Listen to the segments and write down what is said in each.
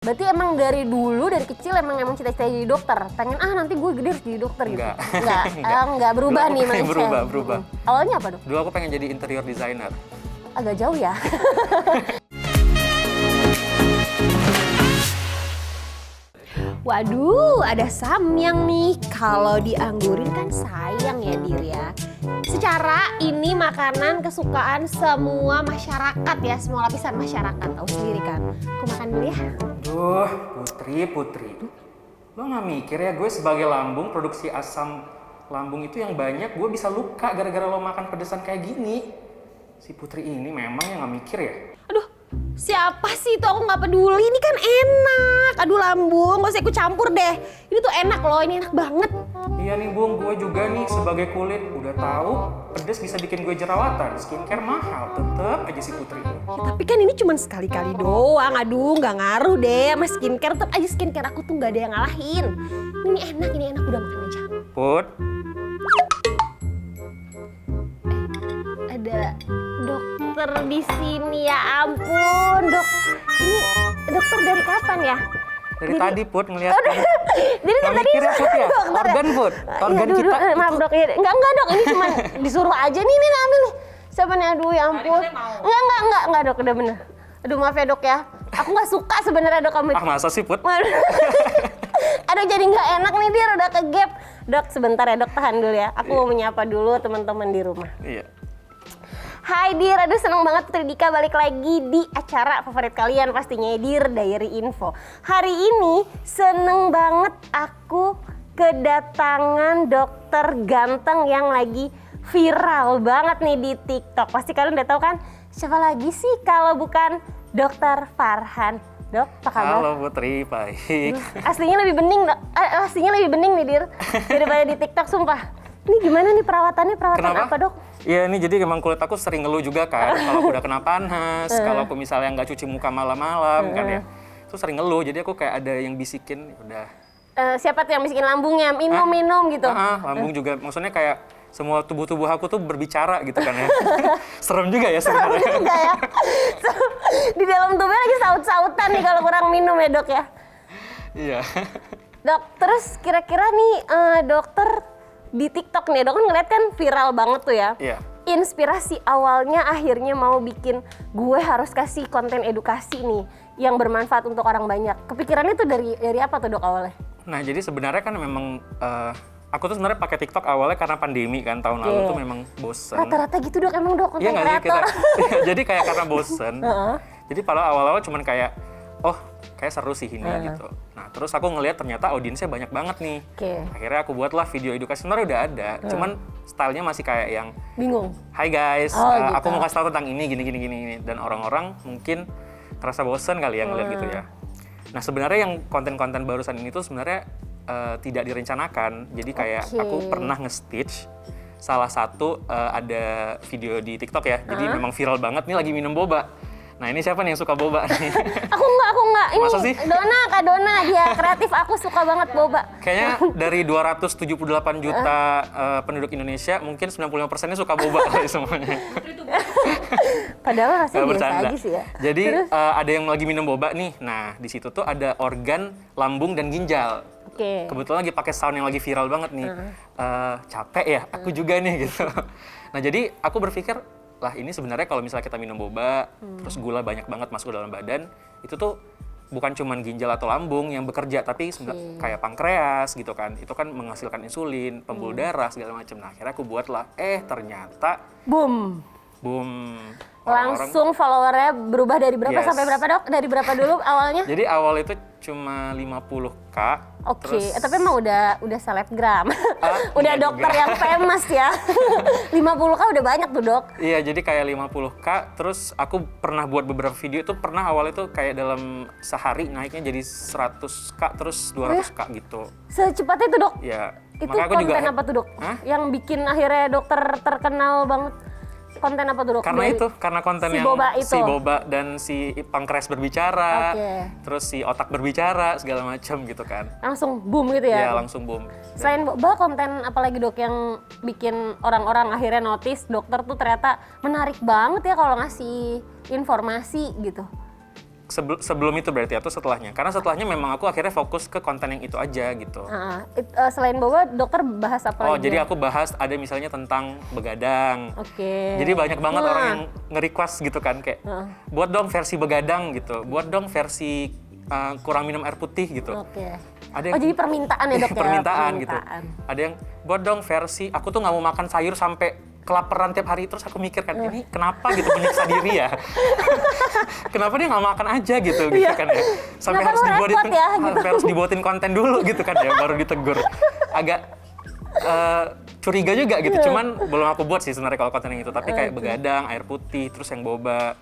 Berarti emang dari dulu, dari kecil emang cita-cita jadi dokter? Pengen, nanti gue gede harus jadi dokter gitu? Enggak berubah nih mindset? Berubah. Awalnya apa dok? Dulu aku pengen jadi interior designer. Agak jauh ya? Waduh, ada samyang nih. Kalau dianggurin kan sayang ya Dir ya. Secara ini makanan kesukaan semua masyarakat ya, semua lapisan masyarakat. Tahu sendiri kan. Aku makan dulu ya. Duh, Putri. Lo gak mikir ya gue sebagai lambung, produksi asam lambung itu yang banyak, gue bisa luka gara-gara lo makan pedesan kayak gini. Si Putri ini memang yang gak mikir ya? Aduh, siapa sih itu? Aku nggak peduli, ini kan enak. Aduh lambung, gak usah ikut campur deh. Ini tuh enak loh, ini enak banget. Iya nih Bung, gue juga nih sebagai kulit udah tahu pedes bisa bikin gue jerawatan. Skincare mahal, tetep aja si Putri. Ya, tapi kan ini cuma sekali-kali doang. Aduh, nggak ngaruh deh sama skincare. Tetep aja skincare aku tuh nggak ada yang ngalahin. Ini enak, udah makan aja. Put, Ada dokter di sini, ya ampun dok. Ini dokter dari kapan ya? dari tadi Put ngeliat. Jadi kan tadi mikir ya Put ya? dokter Organ Put, organ iya, kita maaf itu. dok, ya. Enggak dok, ini cuma disuruh aja nih ambil nih. Siapa nih? Aduh ya ampun. Enggak dok, udah bener. Aduh maaf ya dok ya. Aku nggak suka sebenarnya dok kamu. Masa sih Put? Aduh jadi nggak enak nih Dir, udah ke gap. Dok sebentar ya dok, tahan dulu ya. Aku mau menyapa dulu teman-teman di rumah. Iya. Hai Dir, aduh seneng banget Putri Dika balik lagi di acara favorit kalian pastinya Dir Diary Info. Hari ini seneng banget aku kedatangan dokter ganteng yang lagi viral banget nih di TikTok. Pasti kalian udah tahu kan siapa lagi sih kalau bukan Dokter Farhan. Dok, apa kabar? Halo Putri, baik. Aslinya lebih bening dok, aslinya lebih bening nih Dir daripada di TikTok sumpah. Ini gimana nih perawatannya, Kenapa? apa dok? Iya ini jadi emang kulit aku sering ngeluh juga kan. Kalau aku udah kena panas, kalau aku misalnya nggak cuci muka malam-malam kan ya. Itu sering ngeluh, jadi aku kayak ada yang bisikin, udah. Siapa tuh yang bisikin lambungnya? Minum gitu? Lambung juga, maksudnya kayak semua tubuh-tubuh aku tuh berbicara gitu kan ya. Serem juga ya sebenarnya. Serem juga ya. Di dalam tubuhnya lagi saut-sautan nih kalau kurang minum ya dok ya? Iya. Dok, terus kira-kira nih dokter di TikTok nih, dok kan ngeliat kan viral banget tuh ya? Iya. Inspirasi awalnya akhirnya mau bikin gue harus kasih konten edukasi nih yang bermanfaat untuk orang banyak. Kepikirannya tuh dari apa tuh dok awalnya? Nah jadi sebenarnya kan memang aku tuh sebenarnya pakai TikTok awalnya karena pandemi kan tahun lalu tuh memang bosen. Rata-rata gitu dok emang dok, konten Iya nggak sih kreator. jadi kayak karena bosen. Jadi pada awal-awal cuman kayak kayak seru sih ini gitu. Nah terus aku ngelihat ternyata audiensnya banyak banget nih. Akhirnya aku buatlah video edukasi, sebenarnya udah ada. Cuman stylenya masih kayak yang bingung. Hai guys, Gitu. aku mau kasih tahu tentang ini gini. Dan orang-orang mungkin terasa bosen kali ya ngeliat gitu ya. Nah sebenarnya yang konten-konten barusan ini tuh sebenarnya tidak direncanakan. Jadi kayak aku pernah nge-stitch salah satu ada video di TikTok ya. Jadi memang viral banget nih lagi minum boba. Nah ini siapa nih yang suka boba nih? Aku enggak. Ini Masa sih? Kak Dona, dia kreatif, aku suka banget boba. Kayaknya dari 278 juta penduduk Indonesia, mungkin 95%-nya suka boba kali semuanya. Padahal rasanya biasa Bercanda. aja sih ya. Jadi ada yang lagi minum boba nih. Nah di situ tuh ada organ lambung dan ginjal. Kebetulan lagi pakai sound yang lagi viral banget nih. Capek ya, aku juga nih gitu. Nah jadi aku berpikir, lah ini sebenarnya kalau misalnya kita minum boba, terus gula banyak banget masuk ke dalam badan, itu tuh bukan cuman ginjal atau lambung yang bekerja, tapi kayak pankreas gitu kan. Itu kan menghasilkan insulin, pembuluh darah segala macam. Nah akhirnya aku buatlah, ternyata boom. Orang-orang Langsung followernya berubah dari berapa sampai berapa dok? Dari berapa dulu awalnya? Jadi awal itu cuma 50.000. Tapi emang udah selebgram. Udah dokter yang famous ya. 50.000 udah banyak tuh dok. Iya, jadi kayak 50.000. Terus aku pernah buat beberapa video itu, pernah awal itu kayak dalam sehari naiknya jadi 100.000 terus 200.000 gitu. Secepat itu dok? Ya. Itu konten apa tuh dok? Yang bikin akhirnya dokter terkenal banget. Konten apa tuh dok? Karena konten si yang boba itu. Si boba dan si pankreas berbicara, terus si otak berbicara segala macam gitu kan. Langsung boom gitu ya? Iya langsung boom. Selain boba, konten apa lagi dok yang bikin orang-orang akhirnya notice dokter tuh ternyata menarik banget ya kalau ngasih informasi gitu? sebelum itu berarti atau setelahnya? Karena setelahnya memang aku akhirnya fokus ke konten yang itu aja gitu. Selain boba, dokter bahas apa lagi? Oh, jadi aku bahas ada misalnya tentang begadang. Oke. Jadi banyak banget orang yang nge-request gitu kan kayak, buat dong versi begadang gitu, buat dong versi kurang minum air putih gitu. Oke. Ada yang, jadi permintaan ya dok ya? permintaan gitu. Ada yang buat dong versi, aku tuh nggak mau makan sayur sampai kelaparan tiap hari. Terus aku mikir kan, ini kenapa gitu menyiksa diri ya? Kenapa dia nggak makan aja gitu kan ya? Sampai harus dibuatin, ya, gitu. Harus dibuatin konten dulu gitu kan ya, baru ditegur. Agak curiga juga gitu, cuman belum aku buat sih sebenarnya kalau konten yang itu. Tapi kayak begadang, air putih, terus yang boba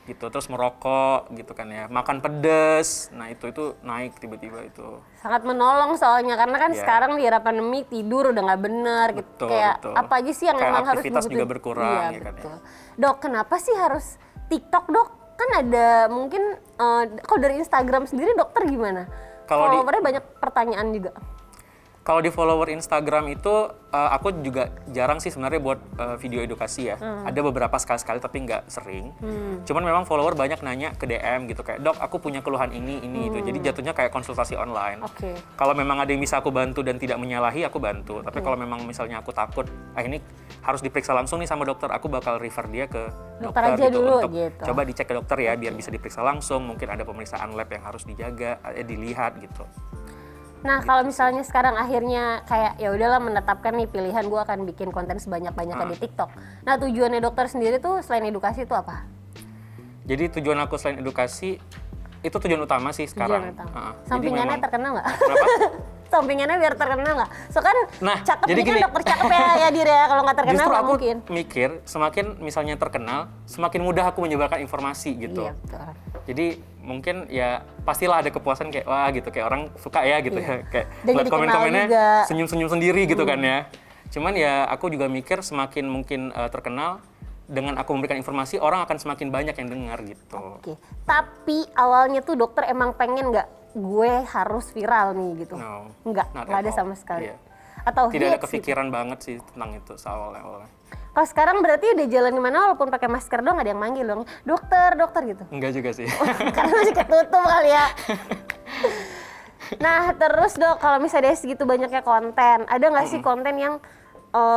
gitu, terus merokok gitu kan ya, makan pedes, nah itu naik tiba-tiba itu. Sangat menolong soalnya, karena kan sekarang di era pandemi tidur udah nggak bener gitu, kayak apa aja sih yang kayak emang harus aktivitas juga berkurang ya kan ya. Dok, kenapa sih harus TikTok dok? Kan ada mungkin, kalau dari Instagram sendiri dokter gimana? Kalau banyak pertanyaan juga. Kalau di follower Instagram itu aku juga jarang sih sebenarnya buat video edukasi ya. Ada beberapa sekali-sekali tapi nggak sering. Cuman memang follower banyak nanya ke DM gitu kayak, "Dok, aku punya keluhan ini itu." Jadi jatuhnya kayak konsultasi online. Kalau memang ada yang bisa aku bantu dan tidak menyalahi, aku bantu. Tapi kalau memang misalnya aku takut, ini harus diperiksa langsung nih sama dokter, aku bakal refer dia ke dokter aja gitu dulu, untuk gitu. coba dicek ke dokter ya biar bisa diperiksa langsung. Mungkin ada pemeriksaan lab yang harus dijaga, dilihat gitu. Nah, kalau misalnya sekarang akhirnya kayak ya udahlah menetapkan nih pilihan gue akan bikin konten sebanyak-banyaknya di TikTok. Nah, tujuannya dokter sendiri tuh selain edukasi itu apa? Jadi tujuan aku selain edukasi itu tujuan utama sih sekarang. Sampingannya terkenal nggak? Kenapa? Sampingannya biar terkenal nggak? So kan cakep jadi ini kan dokter cakep ya Dir ya, kalau nggak terkenal nggak mungkin. Justru aku mikir semakin misalnya terkenal, semakin mudah aku menyebarkan informasi gitu. Iya, betul. Jadi mungkin ya pastilah ada kepuasan kayak wah gitu, kayak orang suka ya gitu ya, kayak lihat komen-komennya senyum-senyum sendiri gitu kan ya. Cuman ya aku juga mikir semakin mungkin terkenal, dengan aku memberikan informasi orang akan semakin banyak yang dengar gitu. Oke. Tapi awalnya tuh dokter emang pengen nggak gue harus viral nih gitu? No, nggak ada sama sekali. Iya. Atau tidak ada kepikiran gitu banget sih tentang itu awalnya. Kalau sekarang berarti udah jalan di mana walaupun pakai masker doang, ada yang manggil dong, dokter gitu? Enggak juga sih. Karena masih ketutup kali ya. Nah terus dok, kalau misalnya segitu banyaknya konten, ada nggak sih konten yang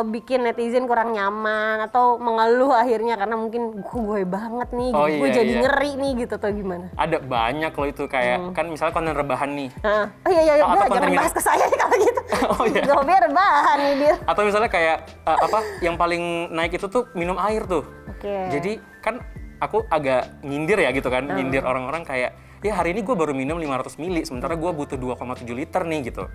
bikin netizen kurang nyaman atau mengeluh akhirnya karena mungkin gue banget nih, gue jadi ngeri nih gitu atau gimana? Ada banyak loh itu kayak kan misalnya konten rebahan nih. Iya, jangan bahas ke saya kalau gitu. Gue biar rebahan nih Dir. Atau misalnya kayak yang paling naik itu tuh minum air tuh. Jadi kan aku agak nyindir ya gitu kan, nyindir orang-orang kayak ya hari ini gue baru minum 500 ml sementara gue butuh 2,7 liter nih gitu.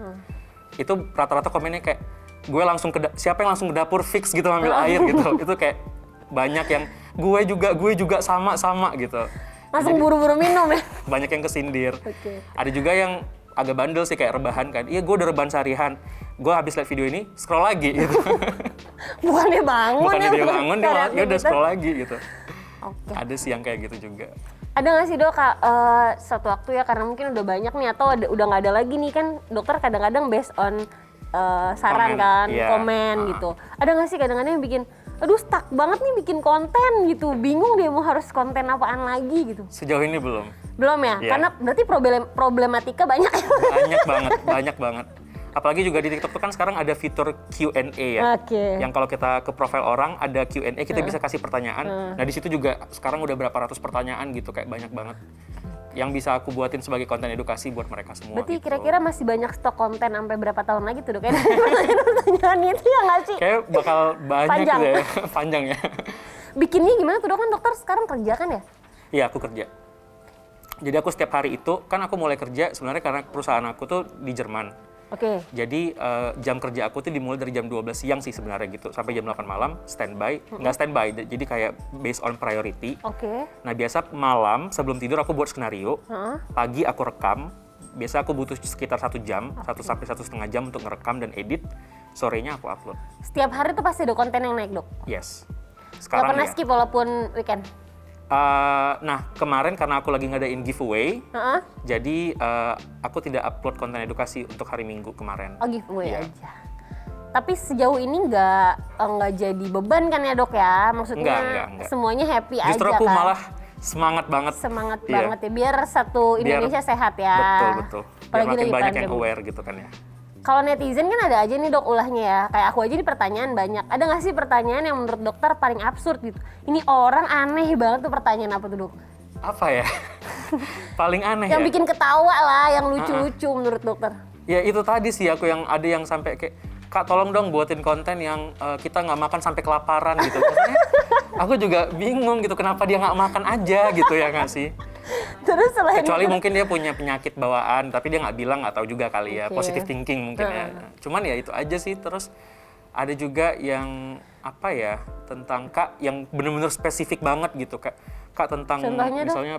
Itu rata-rata komennya kayak gue langsung siapa yang langsung ke dapur fix gitu ngambil air gitu. Itu kayak banyak yang gue juga sama gitu. Langsung buru-buru minum ya. Banyak yang kesindir. Ada juga yang agak bandel sih kayak rebahan kan. Iya gue udah rebahan seharian. Gue habis lihat video ini scroll lagi gitu. Bukannya bangun dia bangun dia udah scroll lagi gitu. Ada sih yang kayak gitu juga. Ada nggak sih dok, suatu waktu ya karena mungkin udah banyak nih atau udah nggak ada lagi nih kan dokter kadang-kadang based on saran komen gitu. Ada nggak sih kadang-kadang yang bikin, aduh stuck banget nih bikin konten gitu, bingung dia mau harus konten apaan lagi gitu. Sejauh ini belum. Belum ya? Karena berarti problematika banyak. Banyak banget. Apalagi juga di TikTok tuh kan sekarang ada fitur Q&A ya. Yang kalau kita ke profil orang ada Q&A, kita bisa kasih pertanyaan. Nah di situ juga sekarang udah berapa ratus pertanyaan gitu, kayak banyak banget. Yang bisa aku buatin sebagai konten edukasi buat mereka semua. Berarti gitu. Kira-kira masih banyak stok konten sampai berapa tahun lagi tuh dok? Kayak pertanyaan itu ya nggak sih? Kayak bakal banyak gitu ya, panjang ya. Bikinnya gimana tuh dok? Kan dokter sekarang kerja kan ya? Iya aku kerja. Jadi aku setiap hari itu, kan aku mulai kerja sebenarnya karena perusahaan aku tuh di Jerman. Jadi jam kerja aku tuh dimulai dari jam 12 siang sih sebenarnya gitu sampai jam 8 malam standby, nggak standby, jadi kayak based on priority. Nah biasa malam sebelum tidur aku buat skenario, pagi aku rekam, biasa aku butuh sekitar 1 jam, 1 sampai 1,5 jam untuk ngerekam dan edit, sorenya aku upload. Setiap hari tuh pasti ada konten yang naik dok? Yes. Sekarang nggak pernah skip walaupun weekend? Nah kemarin karena aku lagi ngadain giveaway, jadi aku tidak upload konten edukasi untuk hari Minggu kemarin. Giveaway aja. Tapi sejauh ini nggak jadi beban kan ya dok ya? Maksudnya enggak. semuanya happy aja kan? Justru aku malah semangat banget. Semangat banget ya, biar satu Indonesia sehat ya. Betul. Biar Apalagi makin lagi banyak yang pandemi. aware gitu kan ya. Kalau netizen kan ada aja nih dok ulahnya ya. Kayak aku aja nih pertanyaan banyak. Ada nggak sih pertanyaan yang menurut dokter paling absurd gitu? Ini orang aneh banget tuh, pertanyaan apa tuh dok? Apa ya? Paling aneh Yang ya? bikin ketawa lah, yang lucu-lucu menurut dokter. Ya itu tadi sih aku yang ada yang sampai kayak, Kak tolong dong buatin konten yang kita nggak makan sampai kelaparan gitu. Maksudnya aku juga bingung gitu, kenapa dia nggak makan aja gitu ya nggak sih? Terus selain Kecuali itu, mungkin dia punya penyakit bawaan, tapi dia nggak bilang, nggak tahu juga kali ya. Oke. Positive thinking mungkin ya. Cuman ya itu aja sih. Terus ada juga yang apa ya, tentang Kak yang bener-bener spesifik banget gitu Kak. Kak tentang Contohnya, Dok? misalnya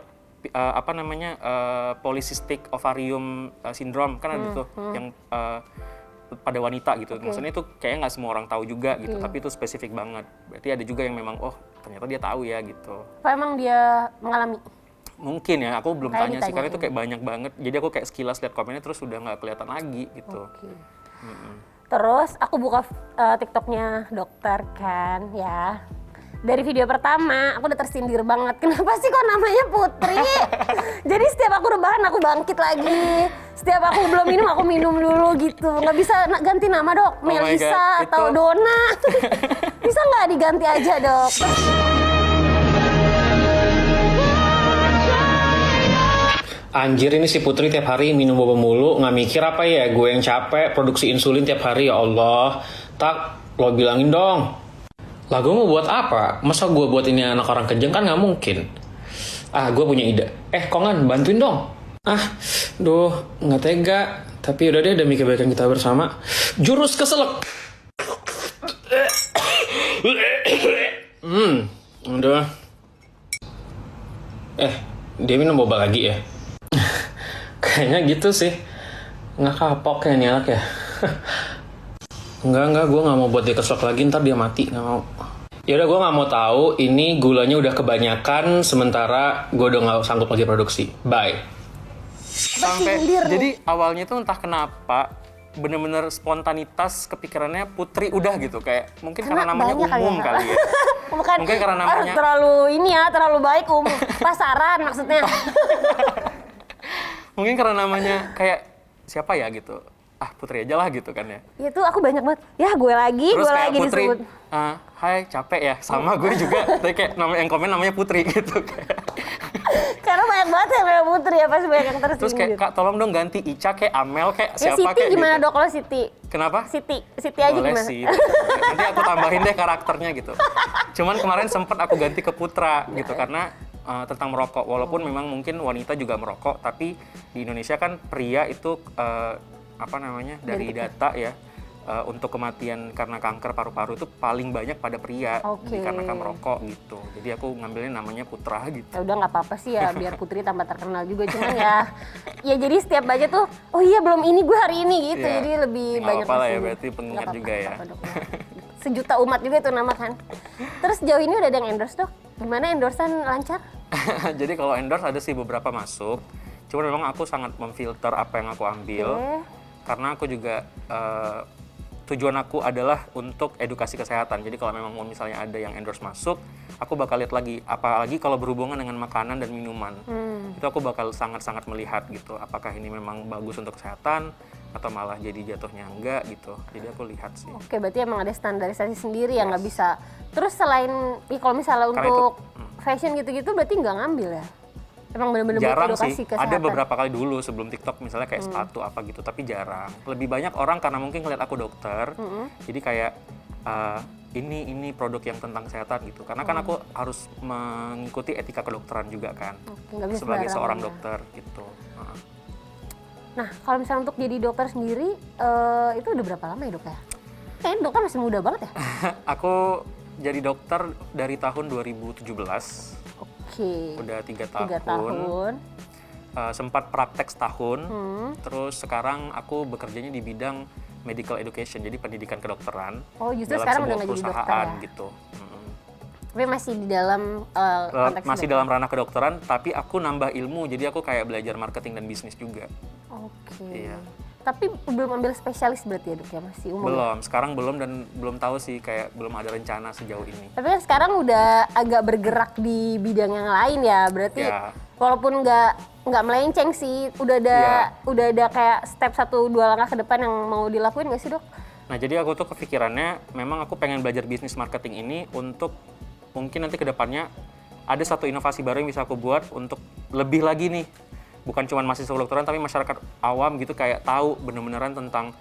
apa namanya polycystic ovarium syndrome kan ada tuh yang pada wanita gitu. Maksudnya itu kayaknya nggak semua orang tahu juga gitu, tapi itu spesifik banget. Berarti ada juga yang memang oh ternyata dia tahu ya gitu. apa emang dia mengalami? Mungkin ya, aku belum Kayak tanya sih karena ditanyain. itu kayak banyak banget. Jadi aku kayak sekilas lihat komennya terus udah nggak kelihatan lagi gitu. Oke. Terus aku buka TikToknya dokter kan ya. Dari video pertama aku udah tersindir banget. Kenapa sih kok namanya Putri? Jadi setiap aku rebahan aku bangkit lagi. Setiap aku belum minum aku minum dulu gitu. Nggak bisa ganti nama dok? Oh my Melisa God, atau itu- Dona? Bisa nggak diganti aja dok? Anjir ini si Putri tiap hari minum boba mulu, nggak mikir apa ya, gue yang capek produksi insulin tiap hari ya Allah. Tak, lo bilangin dong. Lah gue mau buat apa? Masa gue buat ini anak orang kejeng kan nggak mungkin. Ah gue punya ide. Kongan bantuin dong. Duh nggak tega. Tapi udah deh demi kebaikan kita bersama. Jurus keselak. Udah. Dia minum boba lagi ya? Kayaknya gitu sih. Nggak kapok ya nih anak ya. Enggak, gue nggak mau buat dia keselak lagi, ntar dia mati, nggak mau. Yaudah gue nggak mau tahu, ini gulanya udah kebanyakan, sementara gue udah nggak sanggup lagi produksi. Bye. Sampai Bersindir nih. jadi awalnya tuh entah kenapa bener-bener spontanitas kepikirannya Putri udah gitu kayak mungkin karena namanya banyak umum kali ya. Bukan, Mungkin karena namanya- terlalu ini ya, terlalu baik pasaran maksudnya. Mungkin karena namanya kayak siapa ya gitu. Putri aja lah gitu kan ya. Itu aku banyak banget. Ya gue lagi, Terus gue kayak lagi Putri, disebut. hai capek ya, sama gue juga. Tapi kayak yang komen namanya Putri gitu. Karena banyak banget yang namanya Putri ya, pasti banyak yang Terus kayak tersindir. Kak tolong dong ganti Ica kayak Amel kayak Ya siapa Siti kayak gimana gitu. dok kalau Siti? Kenapa? Siti aja Boleh gimana? sih. Nanti aku tambahin deh karakternya gitu. Cuman kemarin sempet aku ganti ke Putra gitu karena tentang merokok. Walaupun memang mungkin wanita juga merokok, tapi di Indonesia kan pria itu apa namanya dari data ya untuk kematian karena kanker paru-paru itu paling banyak pada pria Oke. dikarenakan merokok gitu. Jadi aku ngambilnya namanya Putra gitu. Ya udah nggak apa-apa sih ya, biar Putri tambah terkenal juga, cuman ya jadi setiap aja tuh oh iya belum ini gue hari ini gitu. Iya. Jadi lebih Nggak banyak apa-apa lah ya, tersindir. berarti pengingat Nggak juga ya. apa-apa, dok. Sejuta umat juga itu nama kan. Terus jauh ini udah ada yang endorse dok? Gimana endorsean lancar? Jadi kalau endorse ada sih beberapa masuk. Cuman memang aku sangat memfilter apa yang aku ambil. Oke. Karena aku juga tujuan aku adalah untuk edukasi kesehatan. Jadi kalau memang mau misalnya ada yang endorse masuk, aku bakal lihat lagi. Apalagi kalau berhubungan dengan makanan dan minuman. Itu aku bakal sangat-sangat melihat gitu. Apakah ini memang bagus untuk kesehatan atau malah jadi jatuhnya enggak gitu. Jadi aku lihat sih. Oke, berarti emang ada standarisasi sendiri yang nggak bisa. Terus selain kalau misalnya Karena untuk fashion gitu-gitu berarti nggak ngambil ya? Emang bener-bener buat Jarang edukasi sih, kesehatan. ada beberapa kali dulu sebelum TikTok misalnya kayak sepatu apa gitu, tapi jarang. Lebih banyak orang karena mungkin ngeliat aku dokter, jadi kayak ini produk yang tentang kesehatan gitu. Karena kan aku harus mengikuti etika kedokteran juga kan, Oke, nggak bisa sebagai sembarangan seorang ya. dokter gitu. Nah, kalau misalnya untuk jadi dokter sendiri, itu udah berapa lama ya dok ya? Kayaknya dokter masih muda banget ya? Aku jadi dokter dari tahun 2017, Oke, udah 3 3 tahun. tahun. Sempat praktek setahun, terus sekarang aku bekerjanya di bidang medical education, jadi pendidikan kedokteran. Oh, justru dalam sekarang sebuah udah nggak jadi dokter perusahaan ya? gitu. Tapi masih di dalam konteks Masih dokter. dalam ranah kedokteran, tapi aku nambah ilmu, jadi aku kayak belajar marketing dan bisnis juga. Oke. Iya. Tapi belum ambil spesialis berarti ya dok ya, masih umum? Belum, sekarang belum dan belum tahu sih, kayak belum ada rencana sejauh ini. Tapi kan sekarang udah agak bergerak di bidang yang lain ya, berarti Ya. walaupun nggak melenceng sih, udah ada kayak step 1-2 langkah ke depan yang mau dilakuin nggak sih dok? Nah, jadi aku tuh kepikirannya, memang aku pengen belajar bisnis marketing ini untuk mungkin nanti ke depannya ada satu inovasi baru yang bisa aku buat untuk lebih lagi nih. Bukan cuma mahasiswa kedokteran, tapi masyarakat awam gitu kayak tahu bener-beneran tentang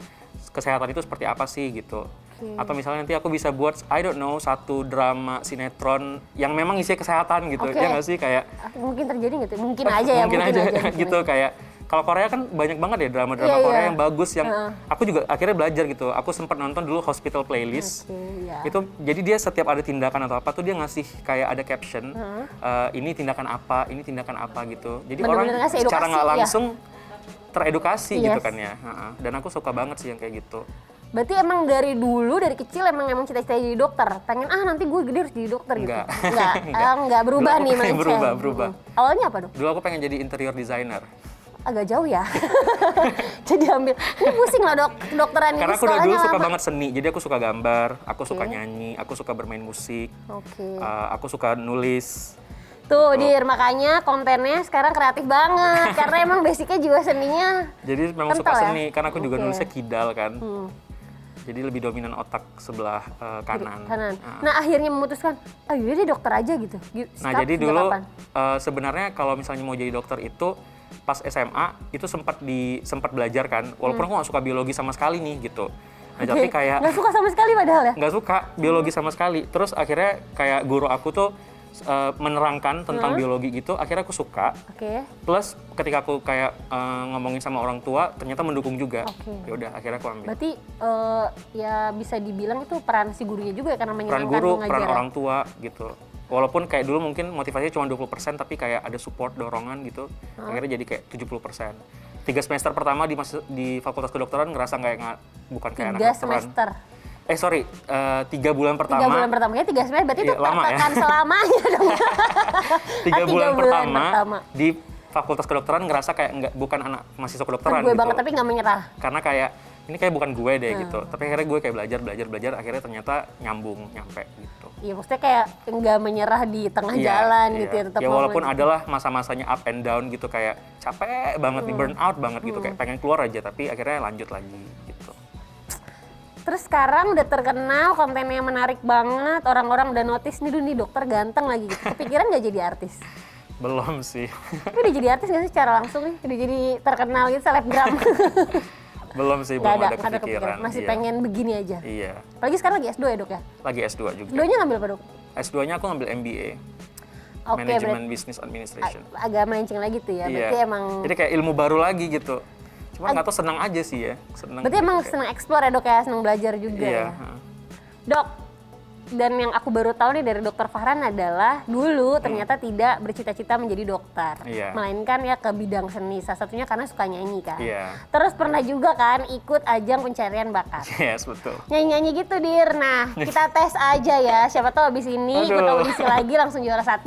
kesehatan itu seperti apa sih gitu. Atau misalnya nanti aku bisa buat, I don't know, satu drama sinetron yang memang isinya kesehatan gitu. Ya nggak sih? Kayak Mungkin terjadi nggak tuh? Mungkin aja ya, mungkin aja gitu. Kayak kalau Korea kan banyak banget ya drama-drama Korea yang bagus, yang aku juga akhirnya belajar gitu. Aku sempat nonton dulu Hospital Playlist. Itu jadi dia setiap ada tindakan atau apa tuh dia ngasih kayak ada caption, ini tindakan apa gitu. Jadi Bener-bener orang ngasih secara edukasi, nggak ya? langsung teredukasi gitu kan ya. Dan aku suka banget sih yang kayak gitu. Berarti emang dari dulu, dari kecil emang cita-cita jadi dokter? Pengen, nanti gue gede harus jadi dokter gitu? Enggak berubah Dulu nih aku pengen mindset? berubah. Awalnya apa dok? Dulu aku pengen jadi interior designer. Agak jauh ya. Jadi ambil, ini pusing lah dokteran Karena ini aku dari sekolahnya dulu suka lama. banget seni, jadi aku suka gambar, aku suka nyanyi, aku suka bermain musik, aku suka nulis. Tuh Dir, makanya kontennya sekarang kreatif banget. Karena emang basicnya jiwa seninya Jadi memang kental suka ya? seni, karena aku juga nulisnya kidal kan. Jadi lebih dominan otak sebelah kanan. Nah akhirnya memutuskan, yaudah deh dokter aja gitu. Nah jadi dulu sebenarnya kalau misalnya mau jadi dokter itu pas SMA itu sempat belajar kan, walaupun aku nggak suka biologi sama sekali nih gitu. Nah tapi kayak nggak suka sama sekali padahal ya? nggak suka biologi sama sekali. Terus akhirnya kayak guru aku tuh menerangkan tentang biologi gitu, akhirnya aku suka. Plus ketika aku kayak ngomongin sama orang tua, ternyata mendukung juga. Ya udah akhirnya aku ambil. Berarti ya bisa dibilang itu peran si gurunya juga ya, karena Peran menyenangkan guru, mengajar. peran orang tua gitu. Walaupun kayak dulu mungkin motivasinya cuma 20%, tapi kayak ada support, dorongan gitu. Akhirnya jadi kayak 70%. 3 semester pertama di Fakultas Kedokteran ngerasa bukan kayak anak kedokteran. 3 semester? 3 bulan pertama. 3 bulan pertama, ya 3 semester, berarti itu lama ya. tertekan selamanya dong. 3 bulan pertama di Fakultas Kedokteran ngerasa kayak bukan anak mahasiswa kedokteran Gue gitu. banget, tapi nggak menyerah. Karena kayak, ini kayak bukan gue deh gitu. Tapi akhirnya gue kayak belajar, akhirnya ternyata nyampe gitu. Iya, maksudnya kayak nggak menyerah di tengah jalan gitu ya, tetap ya mau walaupun lanjut. adalah masa-masanya up and down gitu, kayak capek banget nih, burn out banget gitu, kayak pengen keluar aja, tapi akhirnya lanjut lagi gitu. Terus sekarang udah terkenal, kontennya menarik banget, orang-orang udah notice nih dokter ganteng lagi gitu. Kepikiran nggak jadi artis? Belum sih. Tapi udah jadi artis nggak sih secara langsung nih? Udah jadi terkenal gitu, selebgram? Belum sih, Nggak belum ada kepikiran. Masih iya. pengen begini aja? Iya. Apalagi sekarang lagi S2 ya dok ya? Lagi S2 juga. S2-nya ngambil apa dok? S2-nya aku ngambil MBA. Oke, Management Business Administration. agak melenceng lagi tuh ya, Iya. berarti emang... Jadi kayak ilmu baru lagi gitu. Cuma nggak tahu, senang aja sih ya. Berarti emang senang explore ya dok ya, senang belajar juga Iya. ya? Dok, dan yang aku baru tahu nih dari dokter Fahran adalah dulu ternyata tidak bercita-cita menjadi dokter, Iya. melainkan ya ke bidang seni, salah satunya karena suka nyanyi kan. Iya. Terus pernah juga kan ikut ajang pencarian bakat. Yes, betul. Nyanyi-nyanyi gitu Dir, nah kita tes aja ya, siapa tahu abis ini ikut Aduh. audisi lagi langsung juara 1.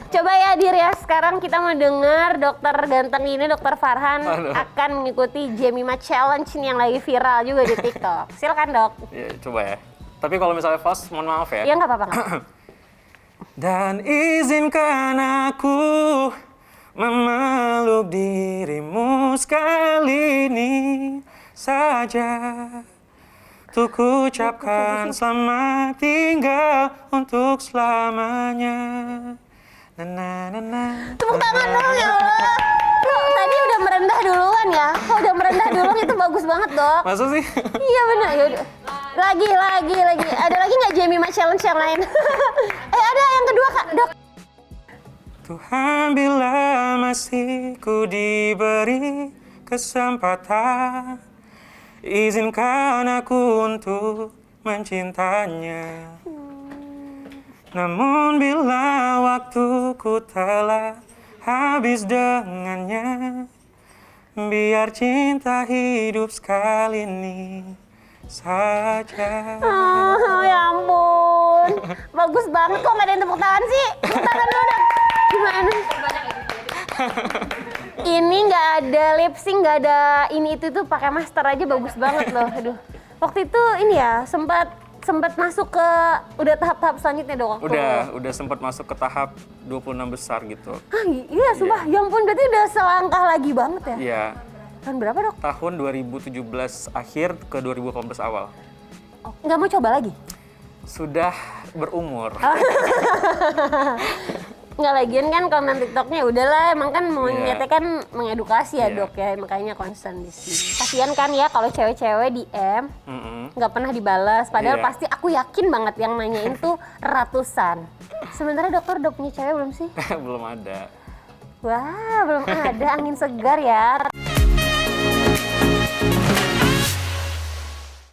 Coba ya Dir ya, sekarang kita mau dengar dokter ganteng ini, dokter Farhan akan mengikuti Jemima Challenge nih yang lagi viral juga di TikTok. Silakan dok. Ya, coba ya. Tapi kalau misalnya false, mohon maaf ya. Ya nggak apa-apa. Nggak. Dan izinkan aku memeluk dirimu sekali ini saja, untuk ucapkan selamat tinggal untuk selamanya. Na na na na. Tepuk tangan dong ya Allah. Kok tadi udah merendah duluan ya? Kok udah merendah duluan itu bagus banget dok. Masa sih? Iya benar. Yaudah. Lagi. Ada lagi nggak Jemima Challenge yang lain? Ada yang kedua kak, dok. Tuhan, bila masih ku diberi kesempatan, izinkan aku untuk mencintanya. Namun bila waktuku telah habis dengannya, biar cinta hidup sekali ini saja. Oh ya ampun, bagus banget, kok nggak ada yang tepuk tangan sih? Tepuk tangan dulu dong. Gimana? Ini nggak ada lip sync, nggak ada ini itu tuh, pakai master aja bagus banget loh. Aduh. Waktu itu ini ya sempat masuk ke udah tahap-tahap selanjutnya dong waktu. Udah sempat masuk ke tahap 26 besar gitu. Ah, iya, sumpah. Ya ampun, berarti udah selangkah lagi banget ya? Iya. Tahun berapa, Dok? Tahun 2017 akhir ke 2018 awal. Oh, nggak mau coba lagi? Sudah berumur. Nggak, lagian kan konten TikToknya udahlah, emang kan maunya kan mengedukasi ya Iya. Dok ya, makanya concern di sini. Kasian kan ya kalau cewek-cewek DM nggak pernah dibalas, padahal Iya. pasti aku yakin banget yang nanyain tuh ratusan. Sementara dokter udah punya cewek belum sih? Belum ada. Wah, belum ada, angin segar ya.